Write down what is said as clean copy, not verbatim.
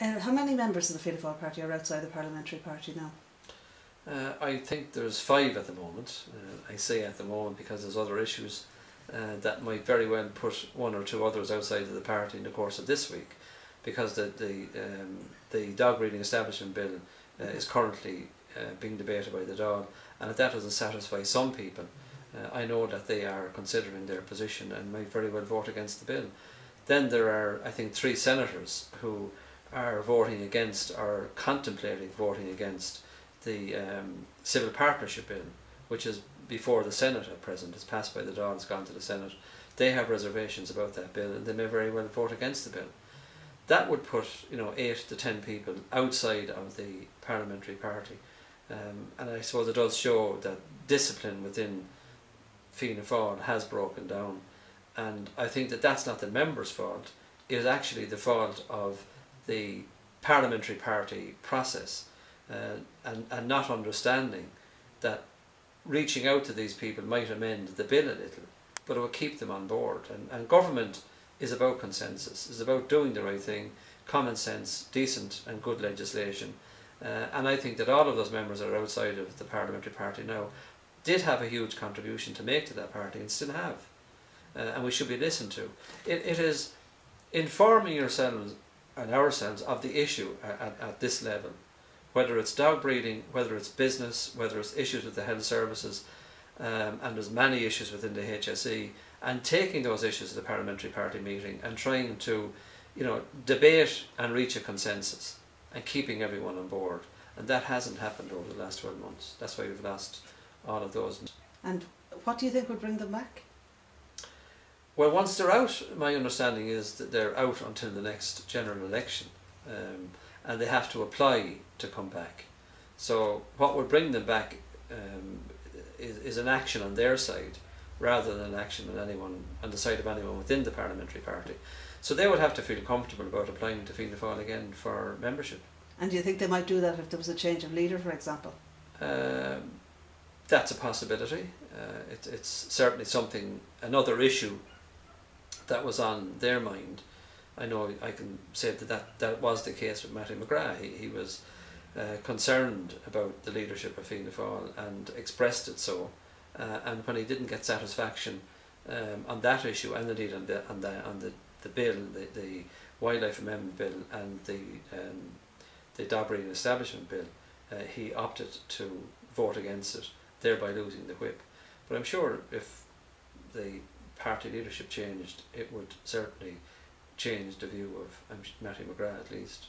How many members of the Fianna Fail party are outside the parliamentary party now? I think there's 5 at the moment. I say at the moment because there's other issues that might very well put 1 or 2 others outside of the party in the course of this week, because the dog breeding establishment bill is currently being debated by the Dáil, and if that doesn't satisfy some people, I know that they are considering their position and might very well vote against the bill. Then there are, I think, 3 senators who are voting against or contemplating voting against the civil partnership bill, which is before the Senate at present. It's passed by the Dáil, it's gone to the Senate. They have reservations about that bill and they may very well vote against the bill. That would put 8 to 10 people outside of the parliamentary party, and I suppose it does show that discipline within Fianna Fail has broken down, and I think that that's not the members' fault. It is actually the fault of the parliamentary party process, and not understanding that reaching out to these people might amend the bill a little, but it will keep them on board. And government is about consensus, is about doing the right thing, common sense, decent and good legislation. And I think that all of those members that are outside of the parliamentary party now did have a huge contribution to make to that party and still have. And we should be listened to. It is informing yourselves and ourselves of the issue at this level, whether it's dog breeding, whether it's business, whether it's issues with the health services, and there's many issues within the HSE, and taking those issues to the parliamentary party meeting and trying to debate and reach a consensus and keeping everyone on board. And that hasn't happened over the last 12 months. That's why we've lost all of those. And what do you think would bring them back? Well, once they're out, my understanding is that they're out until the next general election, and they have to apply to come back. So what would bring them back is an action on their side, rather than an action on the side of anyone within the parliamentary party. So they would have to feel comfortable about applying to Fianna Fail again for membership. And do you think they might do that if there was a change of leader, for example? That's a possibility. It's certainly another issue that was on their mind. I know I can say that was the case with Mattie McGrath. He was concerned about the leadership of Fianna Fail and expressed it so. And when he didn't get satisfaction on that issue, and indeed on the bill, the Wildlife Amendment Bill and the dog breeding establishment bill, he opted to vote against it, thereby losing the whip. But I'm sure if the party leadership changed, it would certainly change the view of Mattie McGrath, at least.